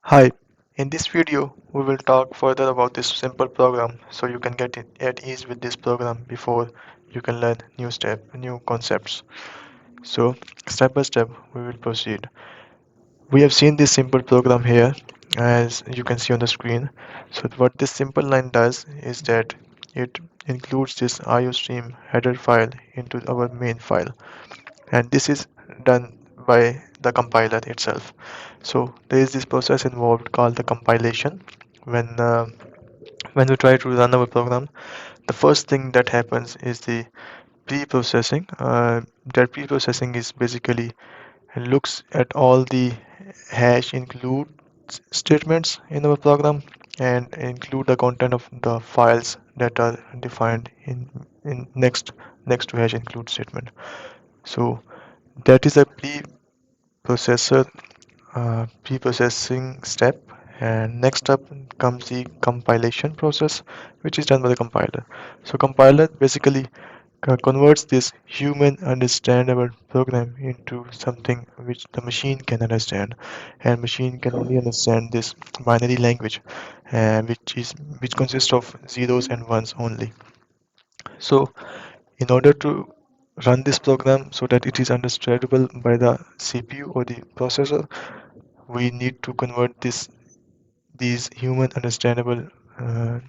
Hi, in this video we will talk further about this simple program so you can get it at ease with this program before you can learn new concepts. So step by step we will proceed. We have seen this simple program here as you can see on the screen. So what this simple line does is that it includes this IOStream header file into our main file, and this is done by the compiler itself. So there is this process involved called the compilation. When uh, when we try to run our program, the first thing that happens is the pre-processing. That pre-processing is basically looks at all the hash include statements in our program and include the content of the files that are defined in next to hash include statement. So that is a processor pre-processing step, and next up comes the compilation process, which is done by the compiler. So compiler basically converts this human understandable program into something which the machine can understand, and machine can only understand this binary language, which consists of zeros and ones only. So in order to run this program so that it is understandable by the CPU or the processor, we need to convert these human understandable uh,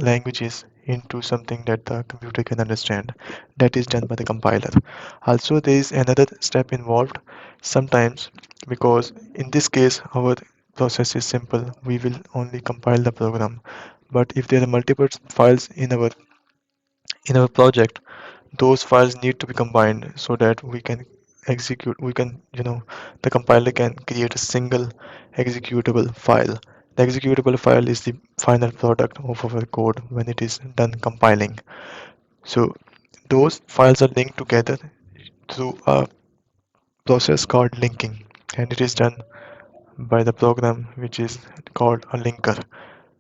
languages into something that the computer can understand. That is done by the compiler. Also, there is another step involved sometimes, because in this case our process is simple. We will only compile the program. But if there are multiple files in our project, those files need to be combined so that we can, the compiler can create a single executable file. The executable file is the final product of our code when it is done compiling. So those files are linked together through a process called linking, and it is done by the program which is called a linker.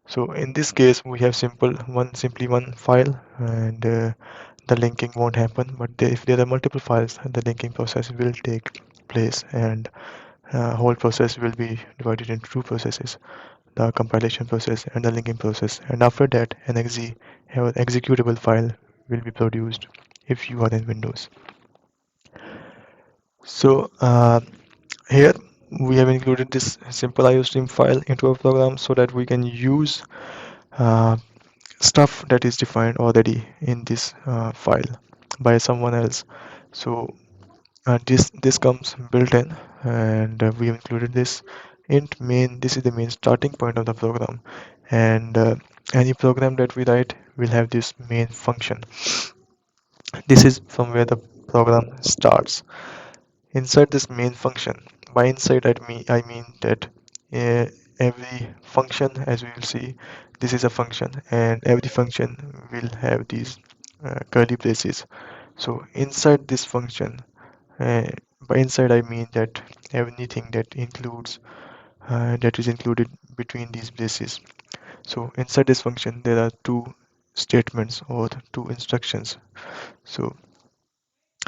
So in this case, we have simply one file, and the linking won't happen. But if there are multiple files, the linking process will take place, and whole process will be divided into two processes: the compilation process and the linking process. And after that, an executable file will be produced if you are in Windows. So here we have included this simple IOStream file into our program so that we can use uh, stuff that is defined already in this file by someone else. So this comes built in, and we have included this int main. This is the main starting point of the program, and any program that we write will have this main function. This is from where the program starts. Inside this main function, by inside I mean that uh, every function, as we will see, this is a function, and every function will have these curly braces. So inside this function, uh, by inside I mean that anything that is included between these braces. So inside this function there are two statements or two instructions. So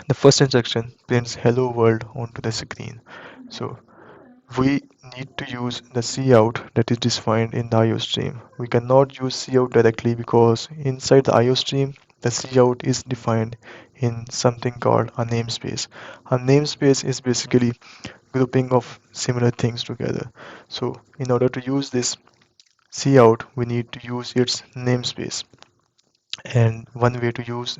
the first instruction prints hello world onto the screen. So we need to use the cout that is defined in the IOStream. We cannot use cout directly because inside the IOStream, the cout is defined in something called a namespace. A namespace is basically grouping of similar things together. So in order to use this cout, we need to use its namespace. And one way to use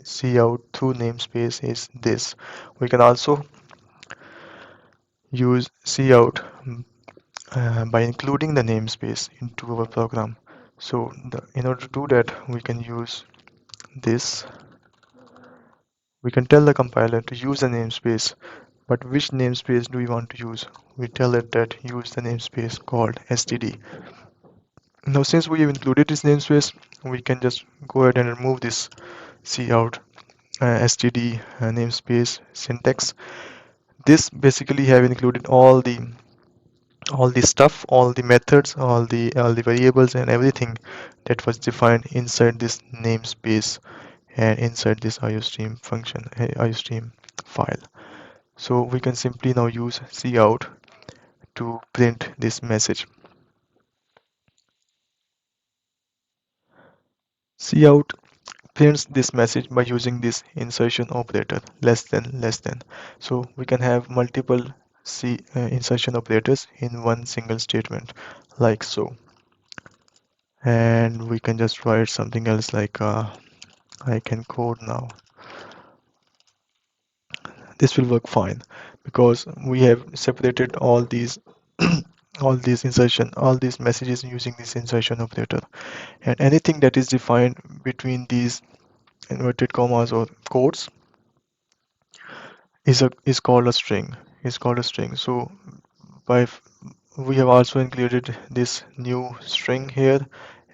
cout through namespace is this. We can also use cout by including the namespace into our program. So in order to do that, we can use this. We can tell the compiler to use the namespace, but which namespace do we want to use? We tell it that use the namespace called std. Now since we have included this namespace, we can just go ahead and remove this cout std namespace syntax. This basically have included all the stuff, all the methods, all the variables and everything that was defined inside this namespace and inside this IOStream function, IOStream file. So we can simply now use cout to print this message. Cout prints this message by using this insertion operator, less than, less than. So we can have multiple insertion operators in one single statement, like so. And we can just write something else like I can code now. This will work fine because we have separated all these all these messages using this insertion operator, and anything that is defined between these inverted commas or quotes is called a string, so by we have also included this new string here,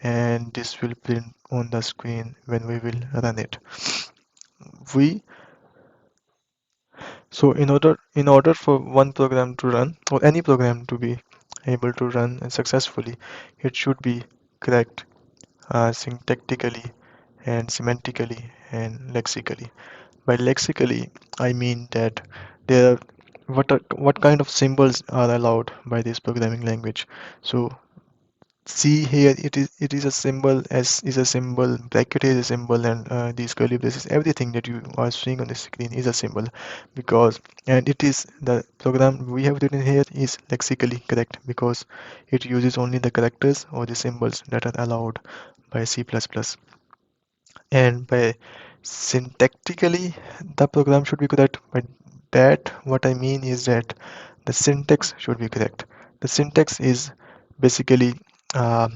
and this will print on the screen when we will run it. We So in order for one program to run, or any program to be able to run successfully, it should be correct syntactically and semantically and lexically. By lexically, I mean that there are what kind of symbols are allowed by this programming language. So see here, it is a symbol, s is a symbol, bracket is a symbol, and these curly braces, everything that you are seeing on the screen is a symbol, because and it is the program we have written here is lexically correct because it uses only the characters or the symbols that are allowed by C++. And by syntactically, the program should be correct. By that, what I mean is that the syntax should be correct. The syntax is basically uh,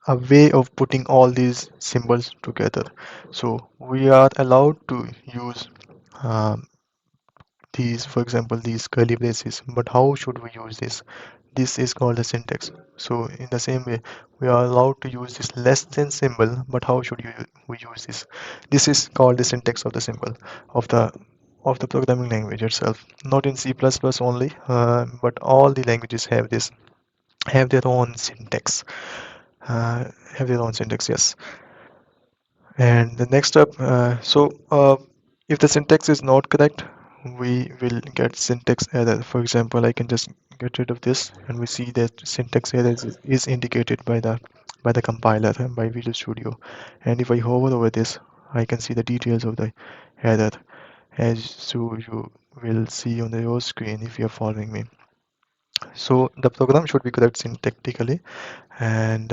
a way of putting all these symbols together. So we are allowed to use um, these, for example, these curly braces, but how should we use this? This is called a syntax. So in the same way, we are allowed to use this less than symbol, but how should we use this? This is called the syntax of the symbol of the programming language itself. Not in C++ only, but all the languages have their own syntax. Have their own syntax, yes. And the next step, if the syntax is not correct, we will get syntax error. For example, I can just get rid of this, and we see that syntax error is indicated by the compiler and by Visual Studio. And if I hover over this, I can see the details of the error, as so you will see on your screen if you are following me. So the program should be correct syntactically, and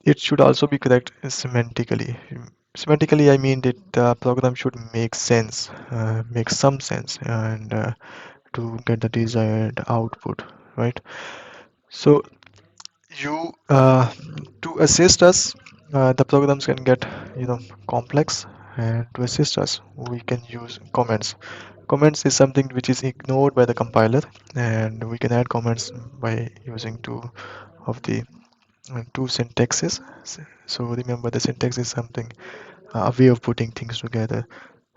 it should also be correct semantically. Semantically, I mean that the program should make sense, make some sense, and to get the desired output, right? So you to assist us, the programs can get complex, and to assist us, we can use comments. Comments is something which is ignored by the compiler, and we can add comments by using of the two syntaxes. So remember, the syntax is something, a way of putting things together.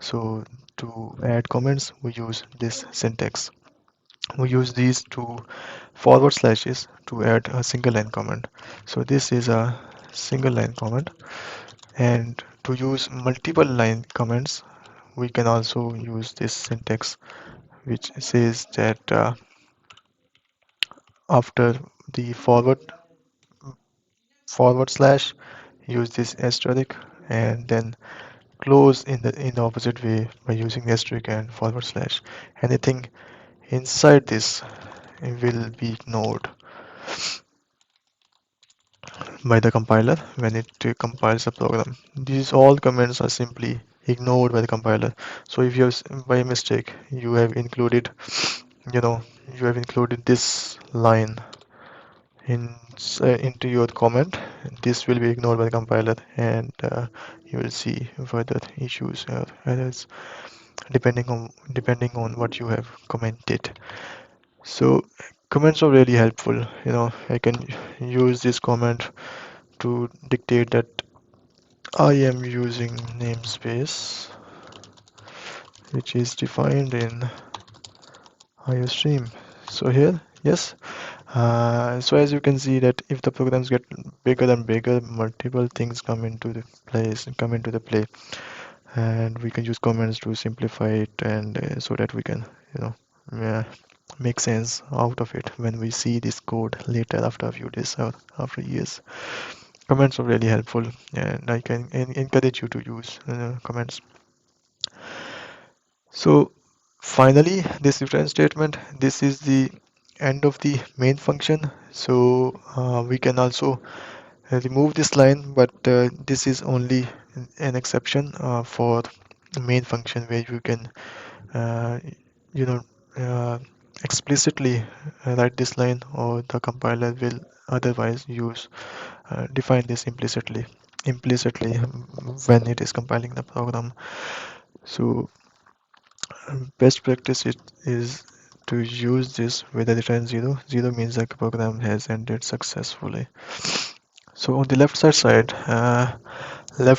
So to add comments, we use this syntax. We use these two forward slashes to add a single line comment. So this is a single line comment. And to use multiple line comments, we can also use this syntax, which says that after the forward slash, use this asterisk, and then close in the opposite way by using asterisk and forward slash. Anything inside this will be ignored by the compiler when it compiles the program. These all comments are simply ignored by the compiler. So if you have by mistake you know you have included this line into your comment, this will be ignored by the compiler, and you will see further issues or errors depending on what you have commented. So comments are really helpful. I can use this comment to dictate that I am using namespace, which is defined in iostream. So here, yes. So as you can see that if the programs get bigger and bigger, multiple things come into the play, and we can use comments to simplify it, and so that we can, yeah, make sense out of it when we see this code later after a few days or after years. Comments are really helpful, and I can encourage you to use comments. So finally, this return statement, this is the end of the main function. So we can also remove this line, but this is only an exception for the main function where you can uh, you know uh, explicitly write this line, or the compiler will otherwise use define this implicitly when it is compiling the program. So best practice is to use this with a return 0. 0 means the program has ended successfully. So on the left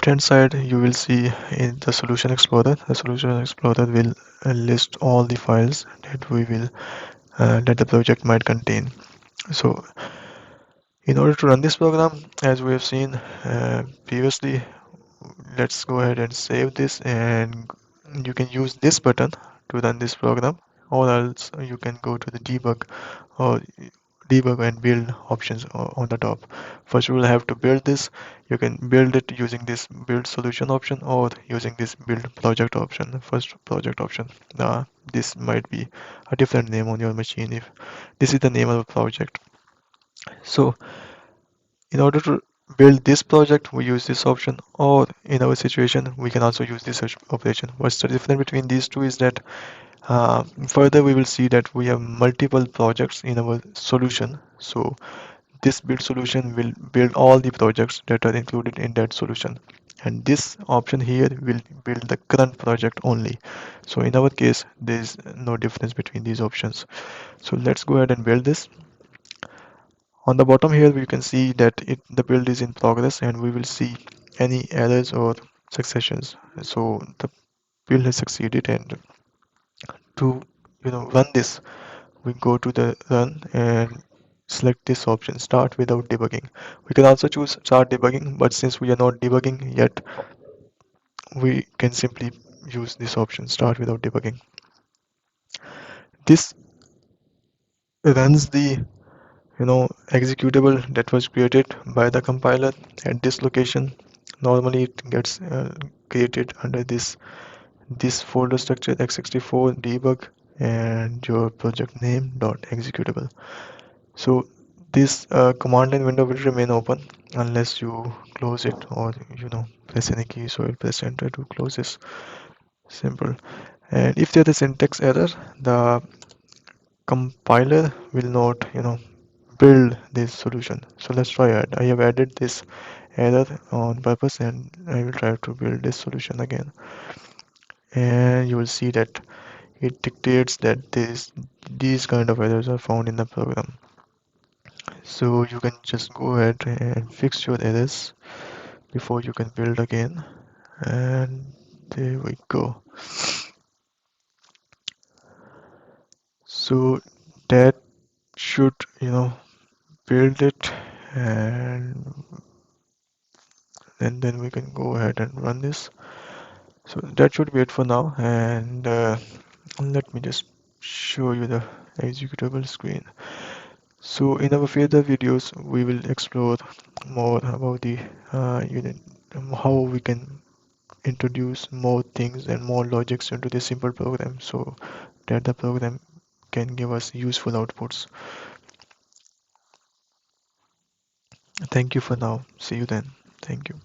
hand side, you will see in the Solution Explorer. The Solution Explorer will list all the files that we will that the project might contain. So in order to run this program, as we have seen previously, let's go ahead and save this, and you can use this button to run this program, or else you can go to the or debug and build options on the top. First you will have to build this. You can build it using this build solution option or using this build project option. First project option, this might be a different name on your machine if this is the name of the project. So in order to build this project, we use this option, or in our situation, we can also use this search operation. What's the difference between these two is that further we will see that we have multiple projects in our solution. So this build solution will build all the projects that are included in that solution. And this option here will build the current project only. So in our case, there is no difference between these options. So let's go ahead and build this. On the bottom here, we can see that the build is in progress, and we will see any errors or successions. So the build has succeeded, and to run this, we go to the run and select this option, start without debugging. We can also choose start debugging, but since we are not debugging yet, we can simply use this option, start without debugging. This runs the executable that was created by the compiler at this location. Normally it gets created under this folder structure x64 debug and your project name dot executable. So this command line window will remain open unless you close it, or press any key. So I'll press enter to close this. Simple. And if there is syntax error, the compiler will not build this solution. So let's try it. I have added this error on purpose, and I will try to build this solution again. And you will see that it dictates that these kind of errors are found in the program. So you can just go ahead and fix your errors before you can build again. And there we go. So that should build it, and then we can go ahead and run this. So that should be it for now, and let me just show you the executable screen. So in our further videos, we will explore more about the unit, how we can introduce more things and more logics into this simple program, so that the program can give us useful outputs. Thank you for now. See you then. Thank you.